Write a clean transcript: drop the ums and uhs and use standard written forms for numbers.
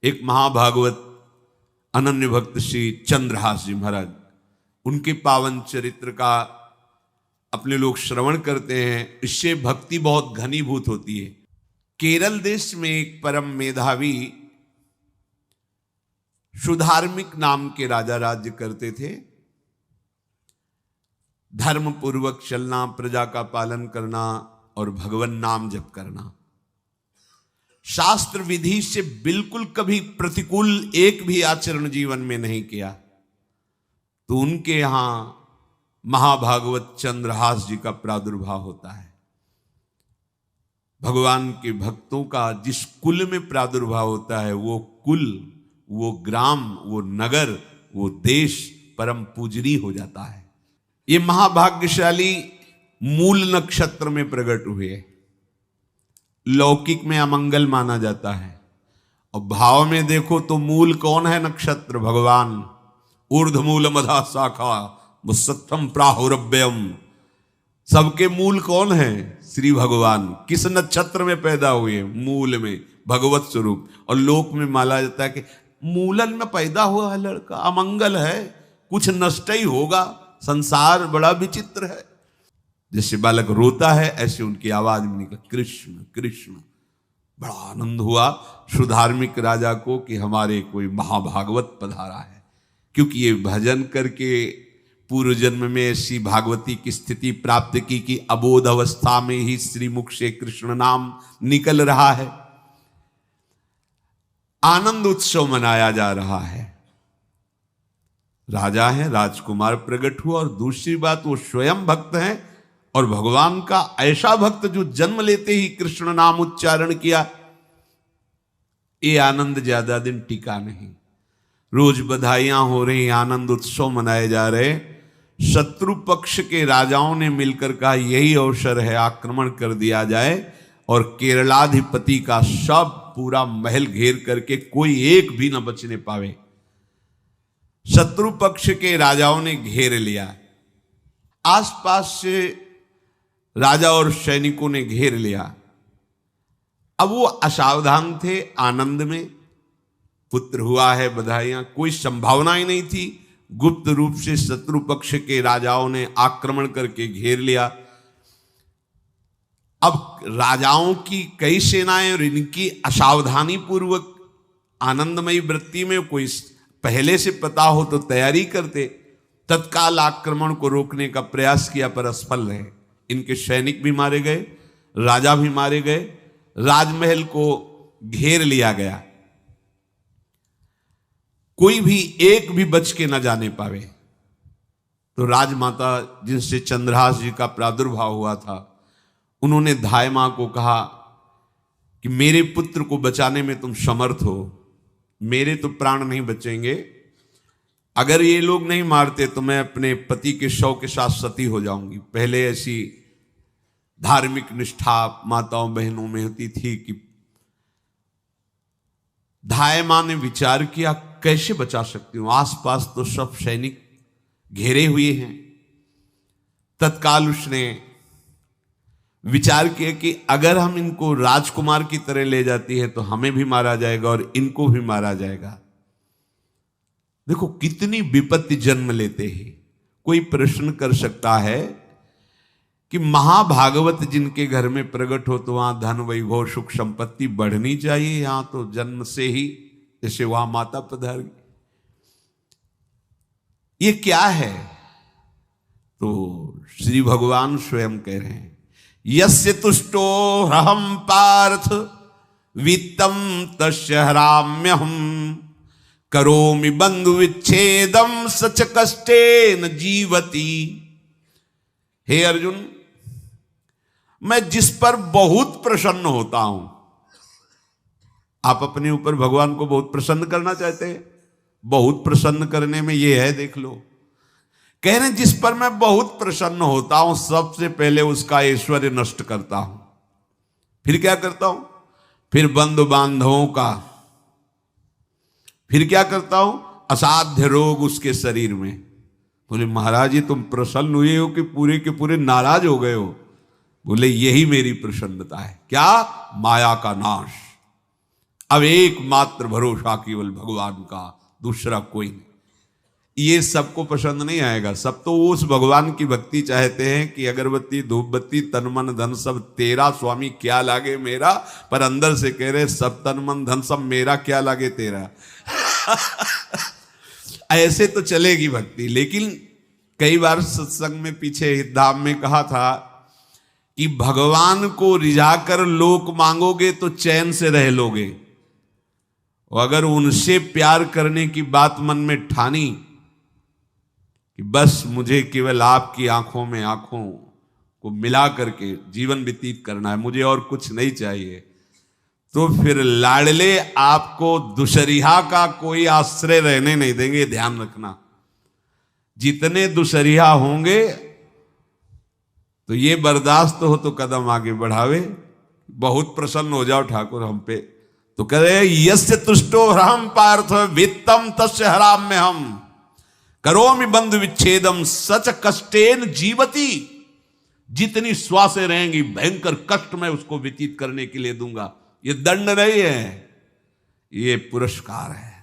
एक महाभागवत अनन्य भक्त श्री चंद्रहास जी महाराज, उनके पावन चरित्र का अपने लोग श्रवण करते हैं। इससे भक्ति बहुत घनीभूत होती है। केरल देश में एक परम मेधावी सुधार्मिक नाम के राजा राज्य करते थे। धर्म पूर्वक चलना, प्रजा का पालन करना और भगवान नाम जप करना, शास्त्र विधि से बिल्कुल कभी प्रतिकूल एक भी आचरण जीवन में नहीं किया। तो उनके यहां महाभागवत चंद्रहास जी का प्रादुर्भाव होता है। भगवान के भक्तों का जिस कुल में प्रादुर्भाव होता है, वो कुल, वो ग्राम, वो नगर, वो देश परम पूजनीय हो जाता है। ये महाभाग्यशाली मूल नक्षत्र में प्रकट हुए। लौकिक में अमंगल माना जाता है और भाव में देखो तो मूल कौन है? नक्षत्र भगवान। ऊर्ध्वमूल मधा शाखा मुसत्थम प्राहुरव्ययम। सबके मूल कौन है? श्री भगवान। किस नक्षत्र में पैदा हुए? मूल में, भगवत स्वरूप। और लोक में माना जाता है कि मूलन में पैदा हुआ है लड़का, अमंगल है, कुछ नष्ट ही होगा, संसार बड़ा विचित्र है। जैसे बालक रोता है ऐसे उनकी आवाज में निकला कृष्ण कृष्ण। बड़ा आनंद हुआ सुधार्मिक राजा को कि हमारे कोई महाभागवत पधारा है, क्योंकि ये भजन करके पूर्व जन्म में ऐसी भागवती की स्थिति प्राप्त की कि अबोध अवस्था में ही श्रीमुख से कृष्ण नाम निकल रहा है। आनंद उत्सव मनाया जा रहा है। राजा है, राजकुमार प्रकट हुआ, और दूसरी बात वो स्वयं भक्त हैं और भगवान का ऐसा भक्त जो जन्म लेते ही कृष्ण नाम उच्चारण किया। ये आनंद ज्यादा दिन टिका नहीं। रोज बधाइयां हो रही, आनंद उत्सव मनाए जा रहे। शत्रु पक्ष के राजाओं ने मिलकर कहा यही अवसर है, आक्रमण कर दिया जाए और केरलाधिपति का सब पूरा महल घेर करके कोई एक भी न बचने पावे। शत्रु पक्ष के राजाओं ने घेर लिया। आसपास से राजा और सैनिकों ने घेर लिया। अब वो असावधान थे, आनंद में पुत्र हुआ है, बधाइयां, कोई संभावना ही नहीं थी। गुप्त रूप से शत्रु पक्ष के राजाओं ने आक्रमण करके घेर लिया। अब राजाओं की कई सेनाएं और इनकी असावधानी पूर्वक आनंदमयी वृत्ति में कोई पहले से पता हो तो तैयारी करते, तत्काल आक्रमण को रोकने का प्रयास किया पर असफल रहे। इनके सैनिक भी मारे गए, राजा भी मारे गए, राजमहल को घेर लिया गया, कोई भी एक भी बच के न जाने पावे। तो राजमाता जिनसे चंद्रहास जी का प्रादुर्भाव हुआ था, उन्होंने धाय मां को कहा कि मेरे पुत्र को बचाने में तुम समर्थ हो, मेरे तो प्राण नहीं बचेंगे, अगर ये लोग नहीं मारते तो मैं अपने पति के शव के साथ सती हो जाऊंगी। पहले ऐसी धार्मिक निष्ठा माताओं बहनों में होती थी कि धाय मां ने विचार किया कैसे बचा सकती हूं, आसपास तो सब सैनिक घेरे हुए हैं। तत्काल उसने विचार किया कि अगर हम इनको राजकुमार की तरह ले जाती है तो हमें भी मारा जाएगा और इनको भी मारा जाएगा। देखो कितनी विपत्ति जन्म लेते हैं। कोई प्रश्न कर सकता है कि महाभागवत जिनके घर में प्रकट हो तो वहां धन वैभव सुख संपत्ति बढ़नी चाहिए, यहां तो जन्म से ही जैसे वहां माता पधार गई, ये क्या है? तो श्री भगवान स्वयं कह रहे हैं यस्य तुष्टो रहम पार्थ वित्तम तस्य हराम्यहम करोमि बंधु विच्छेदम सच कष्टेन जीवति। हे अर्जुन, मैं जिस पर बहुत प्रसन्न होता हूं, आप अपने ऊपर भगवान को बहुत प्रसन्न करना चाहते हैं, बहुत प्रसन्न करने में ये है, देख लो। कह रहे जिस पर मैं बहुत प्रसन्न होता हूं सबसे पहले उसका ऐश्वर्य नष्ट करता हूं। फिर क्या करता हूं? फिर बंधु बांधवों का, फिर क्या करता हूं? असाध्य रोग उसके शरीर में। बोले महाराज ये तुम प्रसन्न हुए हो कि पूरे के पूरे नाराज हो गए हो? बोले यही मेरी प्रसन्नता है। क्या? माया का नाश। अब एकमात्र भरोसा केवल भगवान का, दूसरा कोई नहीं। ये सबको पसंद नहीं आएगा। सब तो उस भगवान की भक्ति चाहते हैं कि अगरबत्ती धूप बत्ती तन मन धन सब तेरा, स्वामी क्या लागे मेरा, पर अंदर से कह रहे सब तन मन धन सब मेरा, क्या लागे तेरा। ऐसे तो चलेगी भक्ति। लेकिन कई बार सत्संग में पीछे हितधाम में कहा था कि भगवान को रिझाकर लोक मांगोगे तो चैन से रह लोगे, और अगर उनसे प्यार करने की बात मन में ठानी कि बस मुझे केवल आपकी आंखों में आंखों को मिला करके जीवन व्यतीत करना है, मुझे और कुछ नहीं चाहिए, तो फिर लाडले आपको दुशरिहा का कोई आश्रय रहने नहीं देंगे। ध्यान रखना, जितने दुशरिहा होंगे तो ये बर्दाश्त हो तो कदम आगे बढ़ावे। बहुत प्रसन्न हो जाओ ठाकुर हम पे तो कह रहे यस्य तुष्टो हरम पार्थ वित्तम तस्य हराम में हम करोमि बंधु विच्छेदम सच कष्टेन जीवती। जितनी श्वासें रहेंगी भयंकर कष्ट मैं उसको व्यतीत करने के लिए दूंगा। ये दंड नहीं है, ये पुरस्कार है।